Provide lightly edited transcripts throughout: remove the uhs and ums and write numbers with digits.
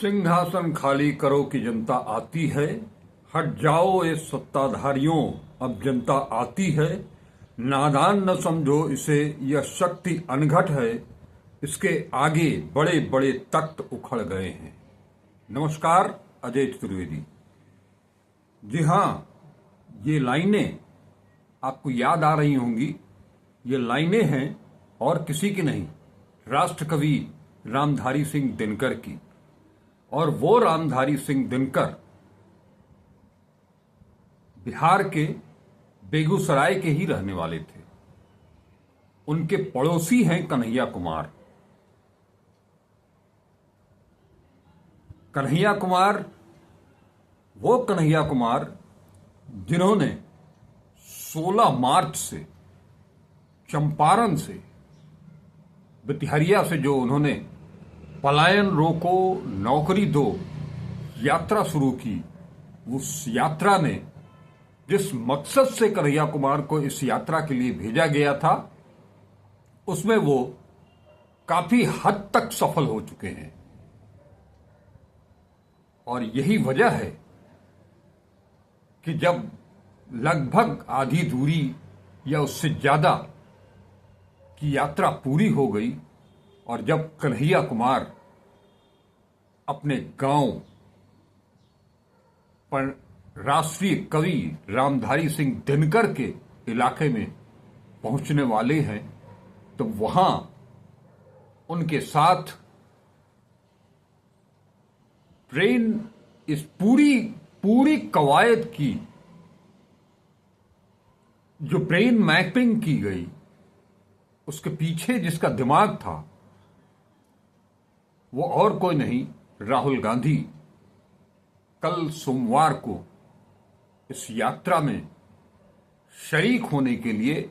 सिंहासन खाली करो कि जनता आती है। हट जाओ ये सत्ताधारियों, अब जनता आती है। नादान न समझो इसे, यह शक्ति अनघट है। इसके आगे बड़े बड़े तख्त उखड़ गए हैं। नमस्कार, अजय चतुर्वेदी। जी हाँ, ये लाइनें आपको याद आ रही होंगी। ये लाइनें हैं और किसी की नहीं, राष्ट्र कवि रामधारी सिंह दिनकर की। और वो रामधारी सिंह दिनकर बिहार के बेगूसराय के ही रहने वाले थे। उनके पड़ोसी हैं कन्हैया कुमार। कन्हैया कुमार, वो कन्हैया कुमार जिन्होंने 16 मार्च से चंपारण से बिटिहरिया से जो उन्होंने पलायन रोको नौकरी दो यात्रा शुरू की, उस यात्रा ने जिस मकसद से कन्हैया कुमार को इस यात्रा के लिए भेजा गया था, उसमें वो काफी हद तक सफल हो चुके हैं। और यही वजह है कि जब लगभग आधी दूरी या उससे ज्यादा की यात्रा पूरी हो गई और जब कन्हैया कुमार अपने गांव पर राष्ट्रीय कवि रामधारी सिंह दिनकर के इलाके में पहुंचने वाले हैं, तो वहां उनके साथ ट्रेन इस पूरी कवायद की जो ब्रेन मैपिंग की गई, उसके पीछे जिसका दिमाग था वो और कोई नहीं, राहुल गांधी कल सोमवार को इस यात्रा में शरीक होने के लिए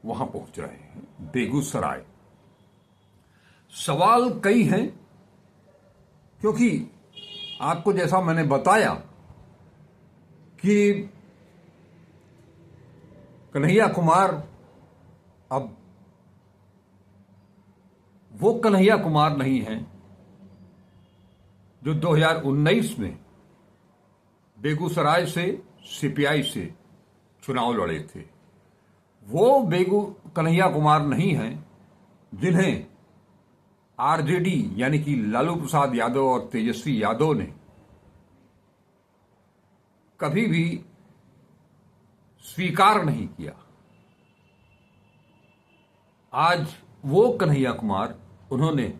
वहां पहुंच रहे हैं, बेगूसराय। सवाल कई हैं, क्योंकि आपको जैसा मैंने बताया कि कन्हैया कुमार अब वो कन्हैया कुमार नहीं हैं जो 2019 में बेगूसराय से सीपीआई से चुनाव लड़े थे। वो कन्हैया कुमार नहीं हैं जिन्हें आरजेडी यानी कि लालू प्रसाद यादव और तेजस्वी यादव ने कभी भी स्वीकार नहीं किया। आज वो कन्हैया कुमार, उन्होंने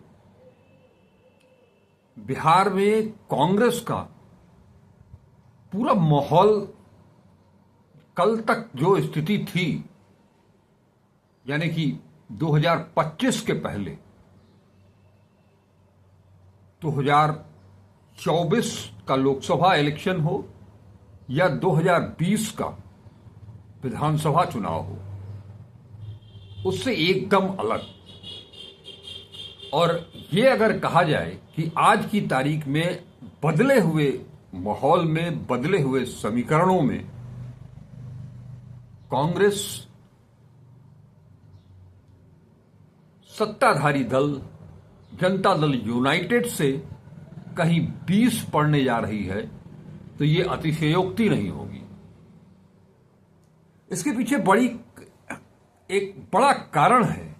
बिहार में कांग्रेस का पूरा माहौल, कल तक जो स्थिति थी, यानी कि 2025 के पहले 2024 का लोकसभा इलेक्शन हो या 2020 का विधानसभा चुनाव हो, उससे एकदम अलग। और ये अगर कहा जाए कि आज की तारीख में बदले हुए माहौल में, बदले हुए समीकरणों में कांग्रेस सत्ताधारी दल जनता दल यूनाइटेड से कहीं 20 पड़ने जा रही है, तो ये अतिशयोक्ति नहीं होगी। इसके पीछे एक बड़ा कारण है,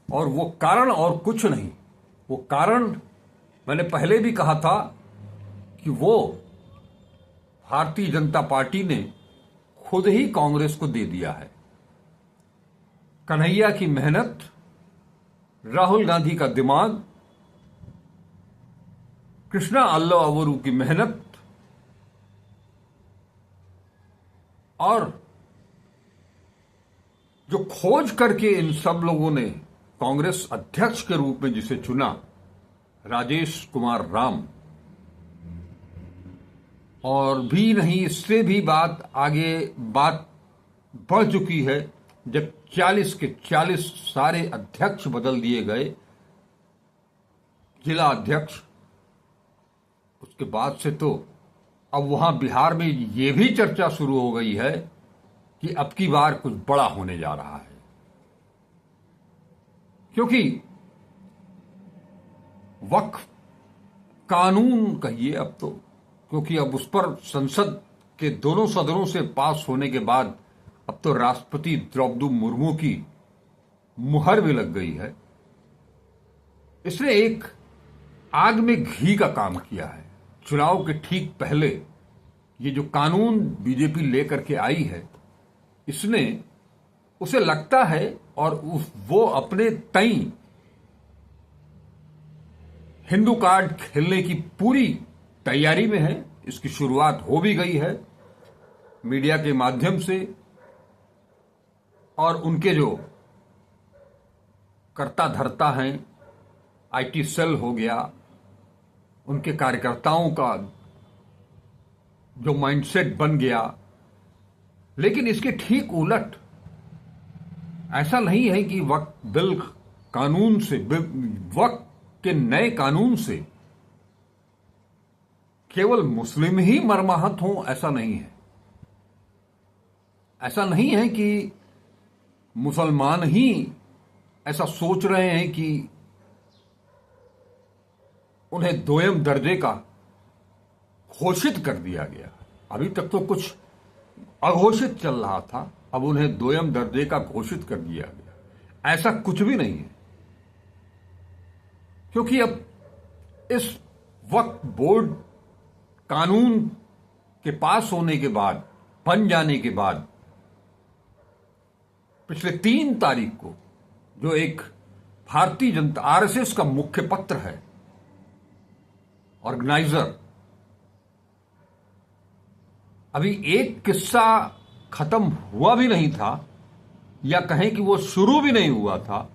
और वो कारण और कुछ नहीं। वो कारण मैंने पहले भी कहा था कि वो भारतीय जनता पार्टी ने खुद ही कांग्रेस को दे दिया है। कन्हैया की मेहनत, राहुल गांधी का दिमाग, कृष्णा अल्लावरू की मेहनत और जो खोज करके इन सब लोगों ने कांग्रेस अध्यक्ष के रूप में जिसे चुना, राजेश कुमार राम, और भी नहीं, इससे भी बात बढ़ चुकी है जब 40 के 40 सारे अध्यक्ष बदल दिए गए, जिला अध्यक्ष। उसके बाद से तो अब वहां बिहार में ये भी चर्चा शुरू हो गई है कि अब की बार कुछ बड़ा होने जा रहा है, क्योंकि वक्फ कानून कहिए अब तो, क्योंकि अब उस पर संसद के दोनों सदनों से पास होने के बाद अब तो राष्ट्रपति द्रौपदी मुर्मू की मुहर भी लग गई है। इसने एक आग में घी का काम किया है। चुनाव के ठीक पहले ये जो कानून बीजेपी लेकर के आई है, इसने उसे लगता है और वो अपने तई हिंदू कार्ड खेलने की पूरी तैयारी में है। इसकी शुरुआत हो भी गई है मीडिया के माध्यम से, और उनके जो कर्ता धर्ता हैं, आईटी सेल हो गया, उनके कार्यकर्ताओं का जो माइंडसेट बन गया। लेकिन इसके ठीक उलट, ऐसा नहीं है कि वक्त बिल कानून से, वक्त के नए कानून से केवल मुस्लिम ही मर्माहत हों, ऐसा नहीं है। ऐसा नहीं है कि मुसलमान ही ऐसा सोच रहे हैं कि उन्हें दोयम दर्जे का घोषित कर दिया गया। अभी तक तो कुछ अघोषित चल रहा था, अब उन्हें दोयम दर्जे का घोषित कर दिया गया। ऐसा कुछ भी नहीं है, क्योंकि अब इस वक्त बोर्ड कानून के पास होने के बाद, बन जाने के बाद, पिछले 3 तारीख को जो एक भारतीय जनता आरएसएस का मुख्य पत्र है, ऑर्गेनाइजर, अभी एक किस्सा खत्म हुआ भी नहीं था, या कहें कि वो शुरू भी नहीं हुआ था,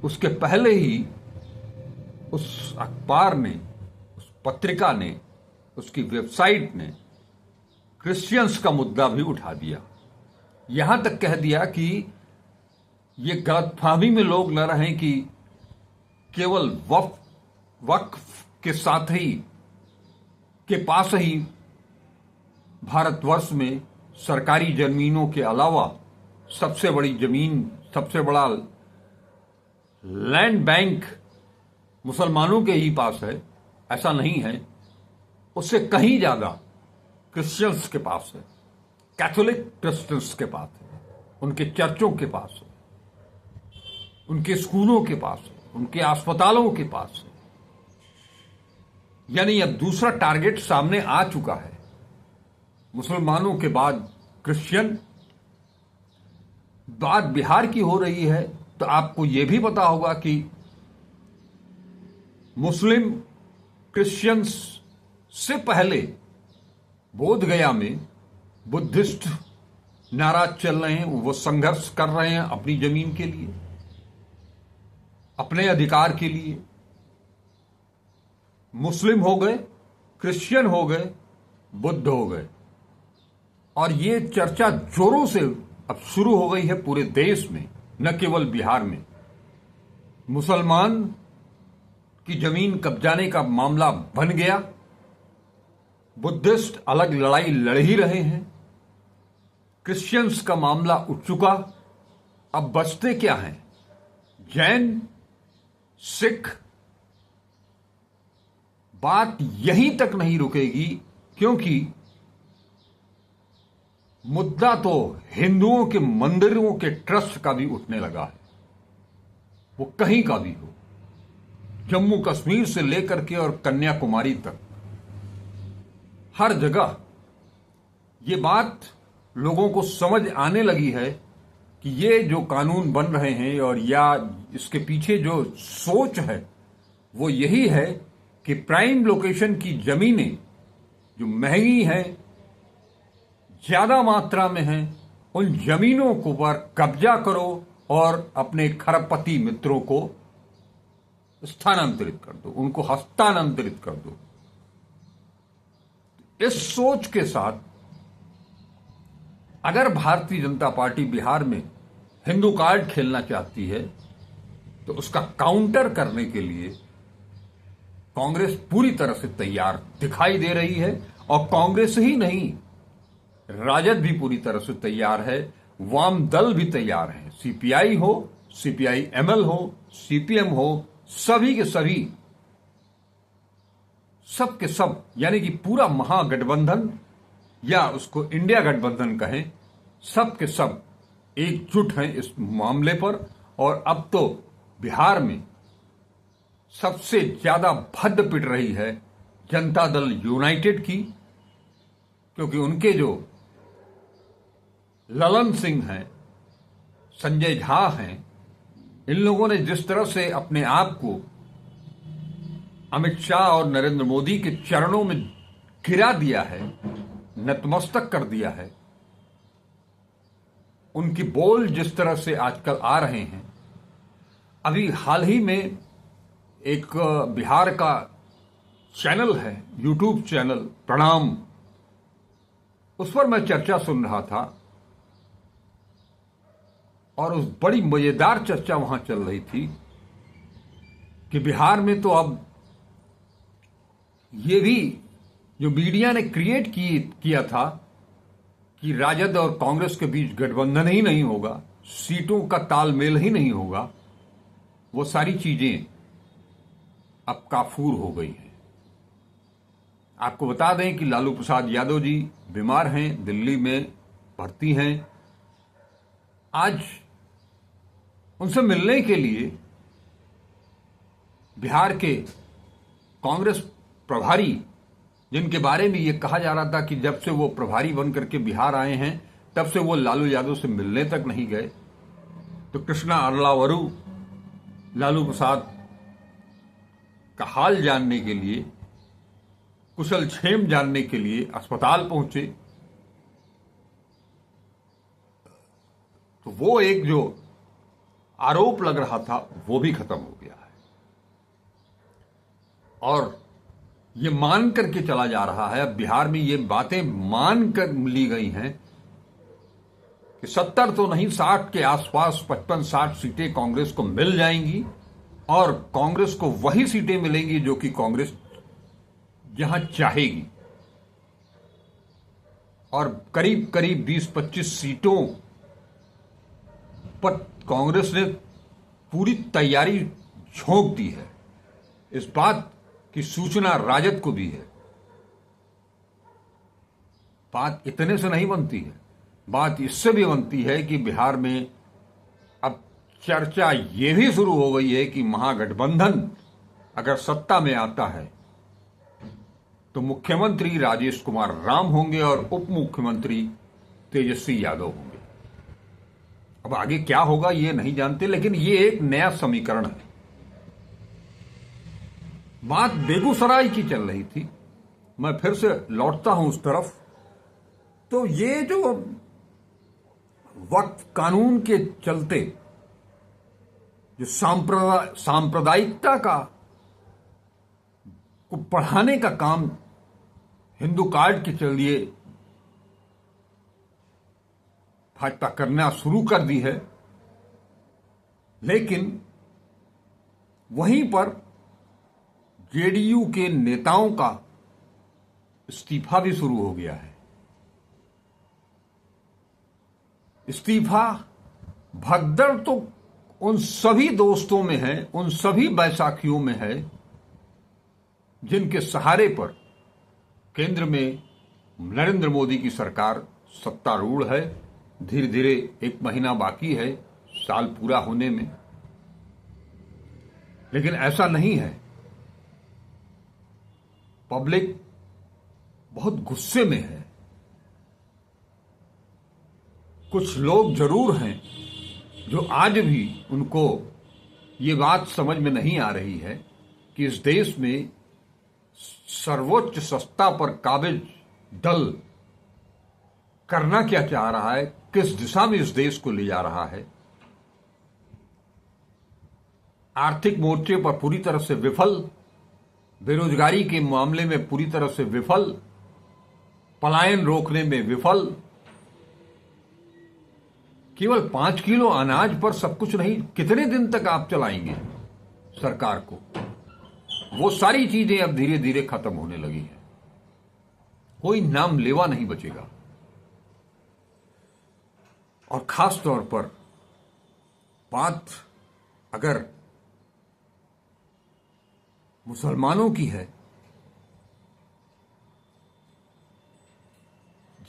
उसके पहले ही उस अखबार ने, उस पत्रिका ने, उसकी वेबसाइट ने क्रिश्चियंस का मुद्दा भी उठा दिया। यहां तक कह दिया कि ये गलतफहमी में लोग न रहें कि केवल वक्फ के साथ ही के पास ही भारतवर्ष में सरकारी जमीनों के अलावा सबसे बड़ी जमीन, सबसे बड़ा लैंड बैंक मुसलमानों के ही पास है। ऐसा नहीं है, उससे कहीं ज्यादा क्रिश्चियंस के पास है, कैथोलिक क्रिश्चियंस के पास है, उनके चर्चों के पास है, उनके स्कूलों के पास है, उनके अस्पतालों के पास है। यानी अब दूसरा टारगेट सामने आ चुका है। मुसलमानों के बाद क्रिश्चियन। बात बिहार की हो रही है तो आपको यह भी पता होगा कि मुस्लिम क्रिश्चियंस से पहले बोधगया में बुद्धिस्ट नाराज चल रहे हैं, वो संघर्ष कर रहे हैं अपनी जमीन के लिए, अपने अधिकार के लिए। मुस्लिम हो गए, क्रिश्चियन हो गए, बुद्ध हो गए, और ये चर्चा जोरों से अब शुरू हो गई है पूरे देश में, न केवल बिहार में। मुसलमान की जमीन कब्जाने का मामला बन गया, बुद्धिस्ट अलग लड़ाई लड़ ही रहे हैं, क्रिश्चियंस का मामला उठ चुका। अब बचते क्या हैं? जैन, सिख। बात यहीं तक नहीं रुकेगी, क्योंकि मुद्दा तो हिंदुओं के मंदिरों के ट्रस्ट का भी उठने लगा है। वो कहीं का भी हो, जम्मू कश्मीर से लेकर के और कन्याकुमारी तक, हर जगह ये बात लोगों को समझ आने लगी है कि ये जो कानून बन रहे हैं, और या इसके पीछे जो सोच है वो यही है कि प्राइम लोकेशन की जमीनें जो महंगी हैं, ज्यादा मात्रा में हैं, उन जमीनों को पर कब्जा करो और अपने खरबपति मित्रों को स्थानांतरित कर दो, उनको हस्तांतरित कर दो। इस सोच के साथ अगर भारतीय जनता पार्टी बिहार में हिंदू कार्ड खेलना चाहती है, तो उसका काउंटर करने के लिए कांग्रेस पूरी तरह से तैयार दिखाई दे रही है। और कांग्रेस ही नहीं, राजद भी पूरी तरह से तैयार है, वाम दल भी तैयार है। सीपीआई हो, सीपीआई एमएल हो, सीपीएम हो, सभी के सभी सब के सब यानी कि पूरा महागठबंधन या उसको इंडिया गठबंधन कहें, सब के सब एकजुट हैं इस मामले पर। और अब तो बिहार में सबसे ज्यादा भद्द पिट रही है जनता दल यूनाइटेड की, क्योंकि उनके जो ललन सिंह हैं, संजय झा हैं, इन लोगों ने जिस तरह से अपने आप को अमित शाह और नरेंद्र मोदी के चरणों में गिरा दिया है, नतमस्तक कर दिया है, उनकी बोल जिस तरह से आजकल आ रहे हैं। अभी हाल ही में एक बिहार का चैनल है, यूट्यूब चैनल प्रणाम, उस पर मैं चर्चा सुन रहा था और उस बड़ी मजेदार चर्चा वहां चल रही थी कि बिहार में तो अब ये भी जो मीडिया ने क्रिएट किया था कि राजद और कांग्रेस के बीच गठबंधन ही नहीं होगा, सीटों का तालमेल ही नहीं होगा, वो सारी चीजें अब काफूर हो गई हैं। आपको बता दें कि लालू प्रसाद यादव जी बीमार हैं, दिल्ली में भर्ती हैं। आज उनसे मिलने के लिए बिहार के कांग्रेस प्रभारी, जिनके बारे में यह कहा जा रहा था कि जब से वो प्रभारी बनकर के बिहार आए हैं तब से वो लालू यादव से मिलने तक नहीं गए, तो कृष्णा अरलावरू लालू प्रसाद का हाल जानने के लिए, कुशल क्षेम जानने के लिए अस्पताल पहुंचे। तो वो एक जो आरोप लग रहा था वो भी खत्म हो गया है और ये मान करके चला जा रहा है। अब बिहार में ये बातें मान कर ली गई हैं कि 70 तो नहीं, 60 के आसपास 55-60 सीटें कांग्रेस को मिल जाएंगी और कांग्रेस को वही सीटें मिलेंगी जो कि कांग्रेस जहां चाहेगी। और करीब करीब 20-25 सीटों पर कांग्रेस ने पूरी तैयारी झोंक दी है। इस बात की सूचना राजद को भी है। बात इतने से नहीं बनती है, बात इससे भी बनती है कि बिहार में अब चर्चा ये भी शुरू हो गई है कि महागठबंधन अगर सत्ता में आता है तो मुख्यमंत्री राजेश कुमार राम होंगे और उप मुख्यमंत्री तेजस्वी यादव होंगे। अब आगे क्या होगा ये नहीं जानते, लेकिन ये एक नया समीकरण है। बात बेगूसराय की चल रही थी, मैं फिर से लौटता हूं उस तरफ। तो ये जो वक्फ कानून के चलते जो सांप्रदायिकता का को बढ़ाने का काम हिंदू कार्ड के चलिए भाजपा करना शुरू कर दी है, लेकिन वहीं पर जेडीयू के नेताओं का इस्तीफा भी शुरू हो गया है। इस्तीफा भगदड़ तो उन सभी दोस्तों में है, उन सभी बैसाखियों में है जिनके सहारे पर केंद्र में नरेंद्र मोदी की सरकार सत्तारूढ़ है। धीरे धीरे 1 महीना बाकी है साल पूरा होने में, लेकिन ऐसा नहीं है। पब्लिक बहुत गुस्से में है। कुछ लोग जरूर हैं जो आज भी उनको ये बात समझ में नहीं आ रही है कि इस देश में सर्वोच्च सत्ता पर काबिज दल करना क्या चाह रहा है, किस दिशा में इस देश को ले जा रहा है। आर्थिक मोर्चे पर पूरी तरह से विफल, बेरोजगारी के मामले में पूरी तरह से विफल, पलायन रोकने में विफल। केवल 5 किलो अनाज पर सब कुछ नहीं, कितने दिन तक आप चलाएंगे सरकार को? वो सारी चीजें अब धीरे धीरे खत्म होने लगी हैं। कोई नाम लेवा नहीं बचेगा। और खास तौर पर बात अगर मुसलमानों की है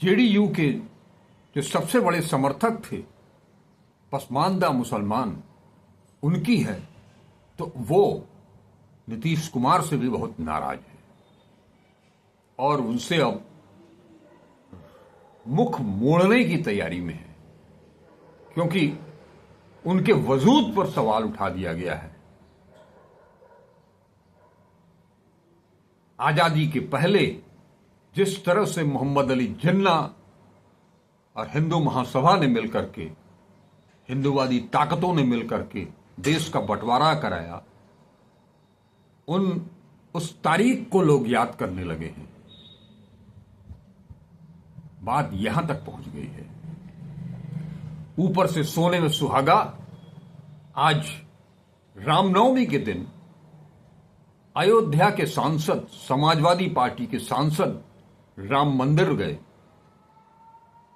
जेडीयू के जो सबसे बड़े समर्थक थे पसमानदा मुसलमान, उनकी है, तो वो नीतीश कुमार से भी बहुत नाराज है और उनसे अब मुख मोड़ने की तैयारी में है, क्योंकि उनके वजूद पर सवाल उठा दिया गया है। आजादी के पहले जिस तरह से मोहम्मद अली जिन्ना और हिंदू महासभा ने मिलकर के, हिंदूवादी ताकतों ने मिलकर के देश का बंटवारा कराया, उस तारीख को लोग याद करने लगे हैं। बात यहां तक पहुंच गई है। ऊपर से सोने में सुहागा, आज रामनवमी के दिन अयोध्या के सांसद, समाजवादी पार्टी के सांसद राम मंदिर गए,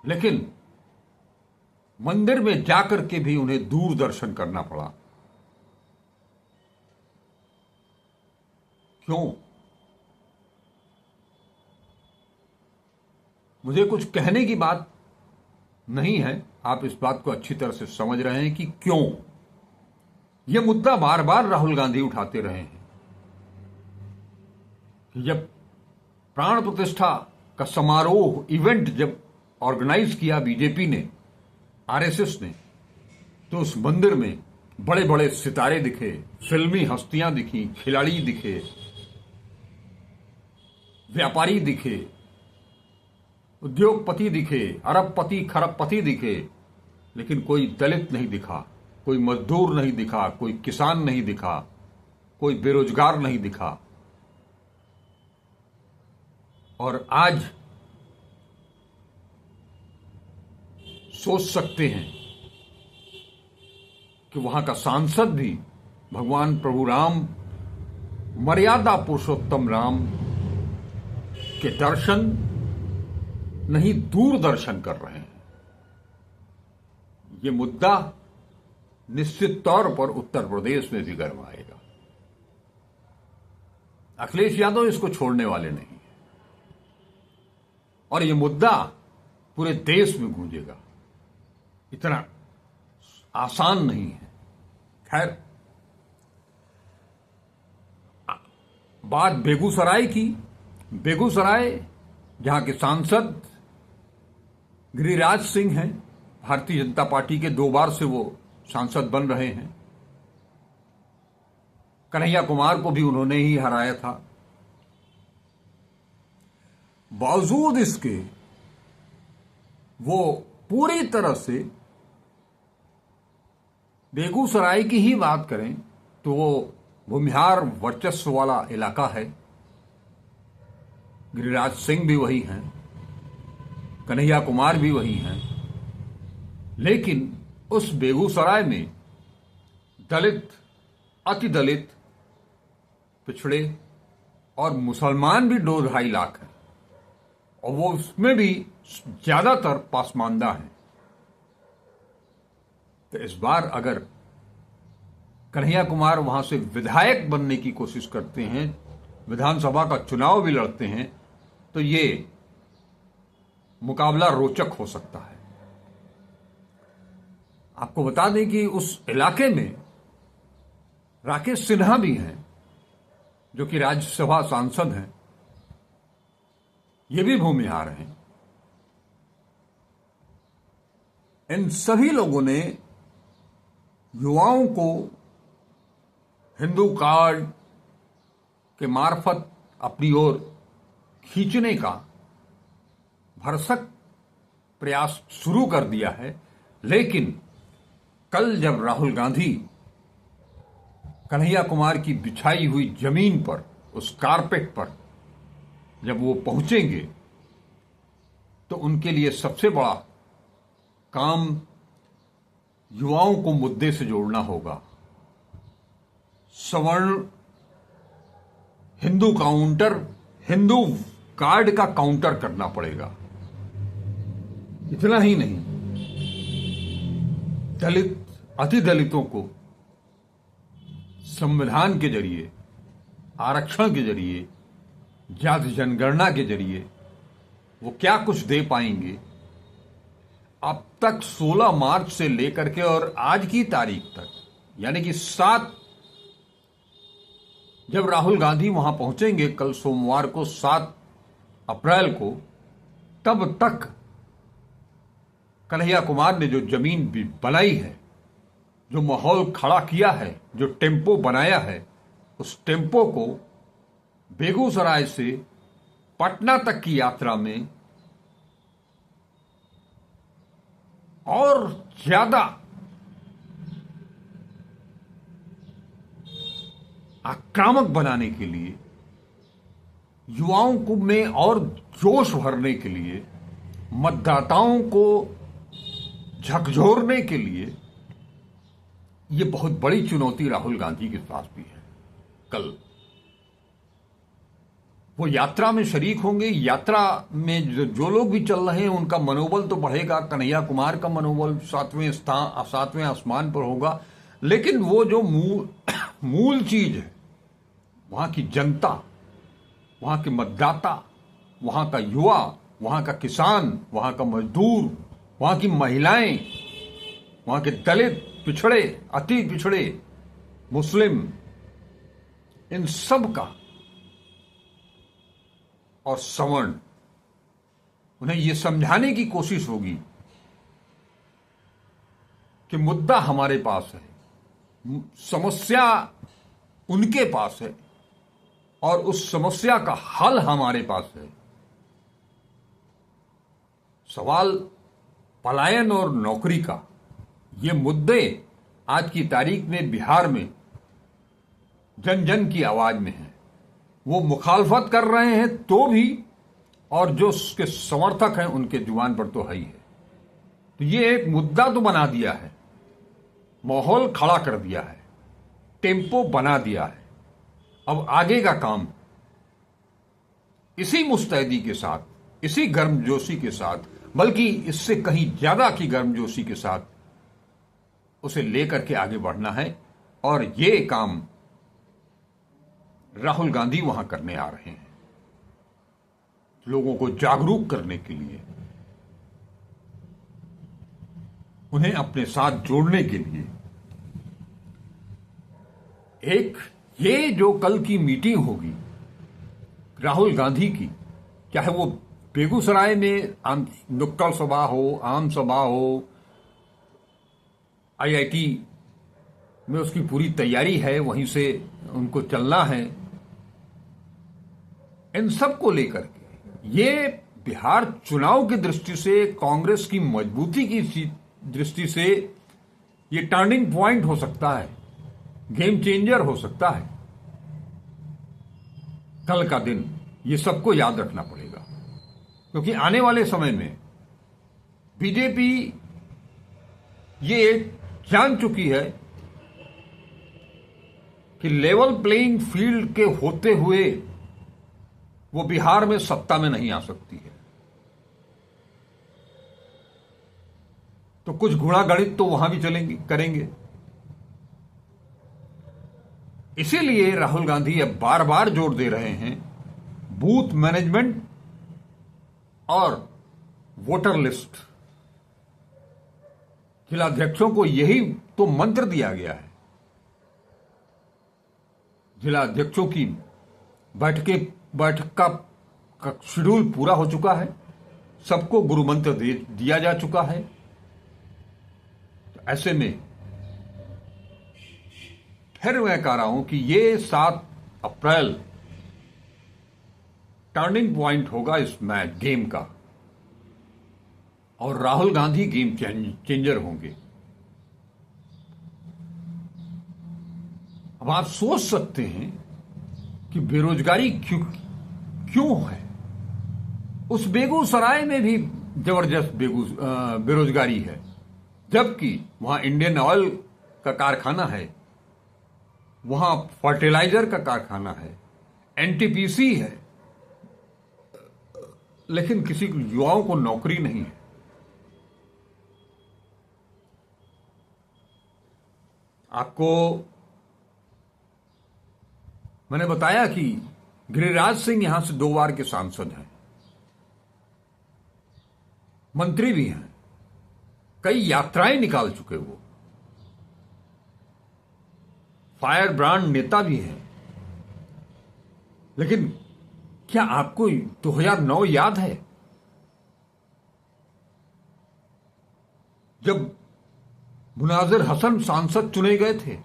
लेकिन मंदिर में जाकर के भी उन्हें दूरदर्शन करना पड़ा। क्यों? मुझे कुछ कहने की बात नहीं है, आप इस बात को अच्छी तरह से समझ रहे हैं कि क्यों यह मुद्दा बार बार राहुल गांधी उठाते रहे हैं कि जब प्राण प्रतिष्ठा का समारोह, इवेंट जब ऑर्गेनाइज किया बीजेपी ने, आरएसएस ने, तो उस मंदिर में बड़े बड़े सितारे दिखे, फिल्मी हस्तियां दिखी, खिलाड़ी दिखे, व्यापारी दिखे, उद्योगपति दिखे, अरबपति खरबपति दिखे, लेकिन कोई दलित नहीं दिखा, कोई मजदूर नहीं दिखा, कोई किसान नहीं दिखा, कोई बेरोजगार नहीं दिखा। और आज सोच सकते हैं कि वहां का सांसद भी भगवान प्रभु राम, मर्यादा पुरुषोत्तम राम के दर्शन नहीं, दूरदर्शन कर रहे हैं। ये मुद्दा निश्चित तौर पर उत्तर प्रदेश में भी गरमाएगा। अखिलेश यादव इसको छोड़ने वाले नहीं है और ये मुद्दा पूरे देश में गूंजेगा। इतना आसान नहीं है। खैर, बात बेगूसराय की। बेगूसराय जहां के सांसद गिरिराज सिंह हैं, भारतीय जनता पार्टी के 2 बार से वो सांसद बन रहे हैं। कन्हैया कुमार को भी उन्होंने ही हराया था। बावजूद इसके वो पूरी तरह से, बेगूसराय की ही बात करें तो वो भूमिहार वर्चस्व वाला इलाका है। गिरिराज सिंह भी वही हैं, कन्हैया कुमार भी वही हैं, लेकिन उस बेगूसराय में दलित, अति दलित, पिछड़े और मुसलमान भी 2-2.5 लाख हैं और वो उसमें भी ज्यादातर पासमानदा हैं। तो इस बार अगर कन्हैया कुमार वहां से विधायक बनने की कोशिश करते हैं, विधानसभा का चुनाव भी लड़ते हैं, तो ये मुकाबला रोचक हो सकता है। आपको बता दें कि उस इलाके में राकेश सिन्हा भी हैं, जो कि राज्यसभा सांसद हैं। ये भी भूमिहार हैं। इन सभी लोगों ने युवाओं को हिंदू कार्ड के मार्फत अपनी ओर खींचने का भरसक प्रयास शुरू कर दिया है। लेकिन कल जब राहुल गांधी कन्हैया कुमार की बिछाई हुई जमीन पर, उस कारपेट पर जब वो पहुंचेंगे, तो उनके लिए सबसे बड़ा काम युवाओं को मुद्दे से जोड़ना होगा। सवर्ण हिंदू काउंटर, हिंदू कार्ड का काउंटर करना पड़ेगा। इतना ही नहीं, दलित, अति दलितों को संविधान के जरिए, आरक्षण के जरिए, जाति जनगणना के जरिए वो क्या कुछ दे पाएंगे। अब तक 16 मार्च से लेकर के और आज की तारीख तक, यानी कि 7, जब राहुल गांधी वहां पहुंचेंगे कल सोमवार को 7 अप्रैल को, तब तक कन्हैया कुमार ने जो जमीन भी बनाई है, जो माहौल खड़ा किया है, जो टेम्पो बनाया है, उस टेम्पो को बेगूसराय से पटना तक की यात्रा में और ज्यादा आक्रामक बनाने के लिए, युवाओं को में और जोश भरने के लिए, मतदाताओं को झकझोरने के लिए, ये बहुत बड़ी चुनौती राहुल गांधी के पास भी है। कल वो यात्रा में शरीक होंगे। यात्रा में जो लोग भी चल रहे हैं उनका मनोबल तो बढ़ेगा, कन्हैया कुमार का मनोबल 7वें आसमान पर होगा। लेकिन वो जो मूल चीज है, वहां की जनता, वहां के मतदाता, वहां का युवा, वहां का किसान, वहां का मजदूर, वहां की महिलाएं, वहां के दलित, पिछड़े, अति पिछड़े, मुस्लिम, इन सब का और सवर्ण, उन्हें यह समझाने की कोशिश होगी कि मुद्दा हमारे पास है, समस्या उनके पास है और उस समस्या का हल हमारे पास है। सवाल पलायन और नौकरी का, ये मुद्दे आज की तारीख में बिहार में जन जन की आवाज में है। वो मुखालफत कर रहे हैं तो भी, और जो उसके समर्थक हैं उनके जुबान पर तो है ही है। तो ये एक मुद्दा तो बना दिया है, माहौल खड़ा कर दिया है, टेम्पो बना दिया है। अब आगे का काम इसी मुस्तैदी के साथ, इसी गर्मजोशी के साथ, बल्कि इससे कहीं ज्यादा की गर्मजोशी के साथ उसे लेकर के आगे बढ़ना है। और ये काम राहुल गांधी वहां करने आ रहे हैं, लोगों को जागरूक करने के लिए, उन्हें अपने साथ जोड़ने के लिए। एक ये जो कल की मीटिंग होगी राहुल गांधी की, चाहे वो बेगूसराय में नुक्कड़ सभा हो, आम सभा हो, आईआईटी में उसकी पूरी तैयारी है, वहीं से उनको चलना है, इन सब को लेकर के ये बिहार चुनाव की दृष्टि से, कांग्रेस की मजबूती की दृष्टि से ये टर्निंग पॉइंट हो सकता है, गेम चेंजर हो सकता है। कल का दिन ये सबको याद रखना पड़ेगा, क्योंकि आने वाले समय में बीजेपी ये जान चुकी है कि लेवल प्लेइंग फील्ड के होते हुए वो बिहार में सत्ता में नहीं आ सकती है। तो कुछ गुणागणित तो वहां भी चलेंगे, करेंगे। इसीलिए राहुल गांधी अब बार बार जोर दे रहे हैं बूथ मैनेजमेंट और वोटर लिस्ट। जिलाध्यक्षों को यही तो मंत्र दिया गया है। जिलाध्यक्षों की बैठक का शेड्यूल पूरा हो चुका है, सबको गुरु मंत्र दिया जा चुका है। तो ऐसे में फिर मैं कह रहा हूं कि ये 7 अप्रैल टर्निंग पॉइंट होगा इस मैच गेम का, और राहुल गांधी गेम चेंजर होंगे। अब आप सोच सकते हैं कि बेरोजगारी क्यों है। उस बेगूसराय में भी जबरदस्त बेरोजगारी है, जबकि वहां इंडियन ऑयल का कारखाना है, वहां फर्टिलाइजर का कारखाना है, एनटीपीसी है, लेकिन किसी युवाओं को नौकरी नहीं है। आपको मैंने बताया कि गिरिराज सिंह यहां से 2 बार के सांसद हैं। मंत्री भी हैं, कई यात्राएं निकाल चुके, वो फायर ब्रांड नेता भी हैं। लेकिन क्या आपको 2009 याद है, जब मुनाजिर हसन सांसद चुने गए थे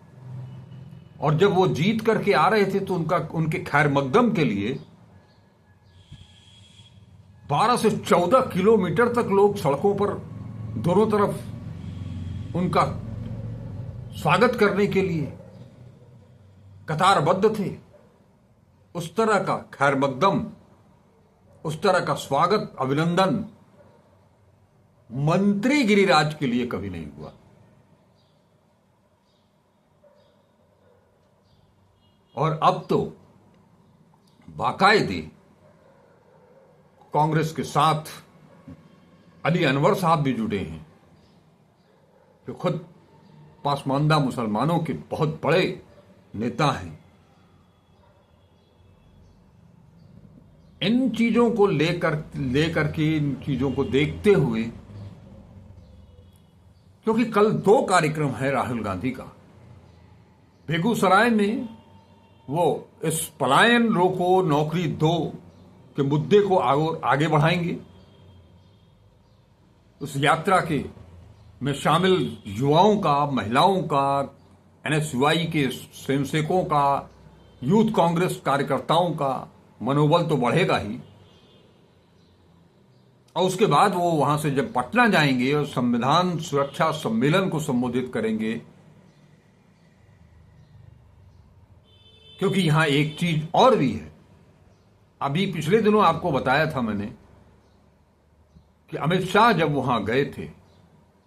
और जब वो जीत करके आ रहे थे तो उनके खैर मकदम के लिए 12 से 14 किलोमीटर तक लोग सड़कों पर दोनों तरफ उनका स्वागत करने के लिए कतारबद्ध थे। उस तरह का खैर मकदम, उस तरह का स्वागत, अभिनंदन मंत्री गिरिराज के लिए कभी नहीं हुआ। और अब तो बाकायदे कांग्रेस के साथ अली अनवर साहब भी जुड़े हैं, जो खुद पासमानदा मुसलमानों के बहुत बड़े नेता हैं। इन चीजों को लेकर के इन चीजों को देखते हुए, क्योंकि कल 2 कार्यक्रम है राहुल गांधी का, बेगूसराय में वो इस पलायन रोको नौकरी दो के मुद्दे को आगे बढ़ाएंगे। उस यात्रा के में शामिल युवाओं का, महिलाओं का, एनएसयूआई के स्वयंसेवकों का, यूथ कांग्रेस कार्यकर्ताओं का मनोबल तो बढ़ेगा ही। और उसके बाद वो वहां से जब पटना जाएंगे और संविधान सुरक्षा सम्मेलन को संबोधित करेंगे, क्योंकि यहां एक चीज और भी है। अभी पिछले दिनों आपको बताया था मैंने कि अमित शाह जब वहां गए थे,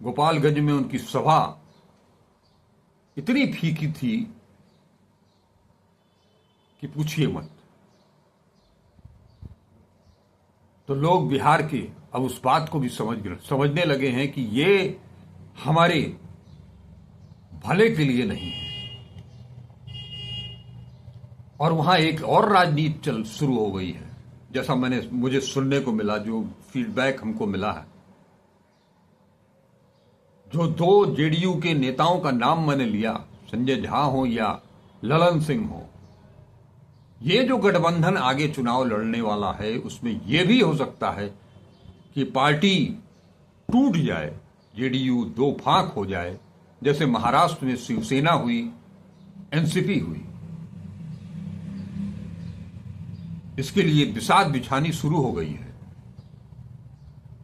गोपालगंज में उनकी सभा इतनी फीकी थी कि पूछिए मत। तो लोग बिहार के अब उस बात को भी समझने लगे हैं कि ये हमारे भले के लिए नहीं है। और वहां एक और राजनीति शुरू हो गई है, जैसा मुझे सुनने को मिला, जो फीडबैक हमको मिला है। जो 2 जेडीयू के नेताओं का नाम मैंने लिया, संजय झा हो या ललन सिंह हो, ये जो गठबंधन आगे चुनाव लड़ने वाला है, उसमें यह भी हो सकता है कि पार्टी टूट जाए, जेडीयू 2 फांक हो जाए, जैसे महाराष्ट्र में शिवसेना हुई, एनसीपी हुई। इसके लिए बिसात बिछानी शुरू हो गई है।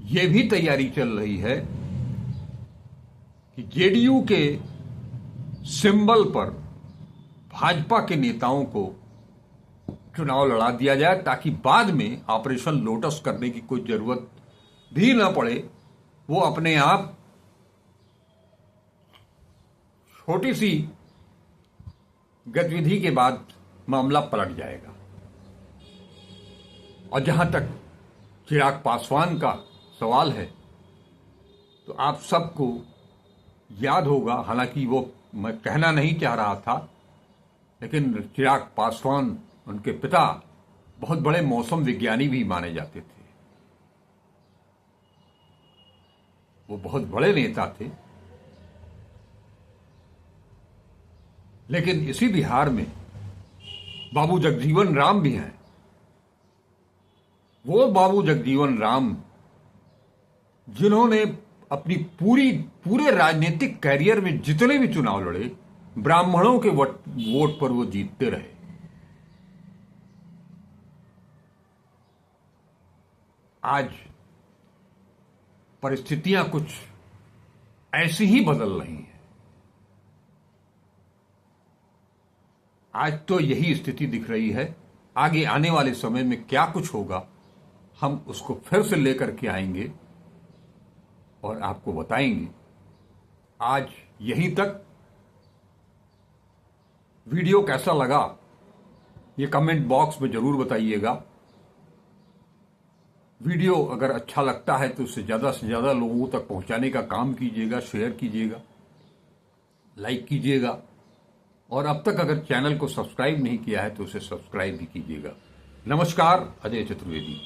यह भी तैयारी चल रही है कि जेडीयू के सिंबल पर भाजपा के नेताओं को चुनाव लड़ा दिया जाए, ताकि बाद में ऑपरेशन लोटस करने की कोई जरूरत भी ना पड़े। वो अपने आप छोटी सी गतिविधि के बाद मामला पलट जाएगा। और जहां तक चिराग पासवान का सवाल है, तो आप सबको याद होगा, हालांकि वो मैं कहना नहीं चाह रहा था, लेकिन चिराग पासवान, उनके पिता बहुत बड़े मौसम विज्ञानी भी माने जाते थे। वो बहुत बड़े नेता थे। लेकिन इसी बिहार में बाबू जगजीवन राम भी हैं। वो बाबू जगजीवन राम जिन्होंने अपनी पूरे राजनीतिक कैरियर में जितने भी चुनाव लड़े, ब्राह्मणों के वोट पर वो जीतते रहे। आज परिस्थितियां कुछ ऐसी ही बदल रही हैं। आज तो यही स्थिति दिख रही है। आगे आने वाले समय में क्या कुछ होगा, हम उसको फिर से लेकर के आएंगे और आपको बताएंगे। आज यहीं तक। वीडियो कैसा लगा ये कमेंट बॉक्स में जरूर बताइएगा। वीडियो अगर अच्छा लगता है तो उसे ज़्यादा से ज़्यादा लोगों तक पहुंचाने का काम कीजिएगा, शेयर कीजिएगा, लाइक कीजिएगा। और अब तक अगर चैनल को सब्सक्राइब नहीं किया है तो उसे सब्सक्राइब भी कीजिएगा। नमस्कार, अजय चतुर्वेदी।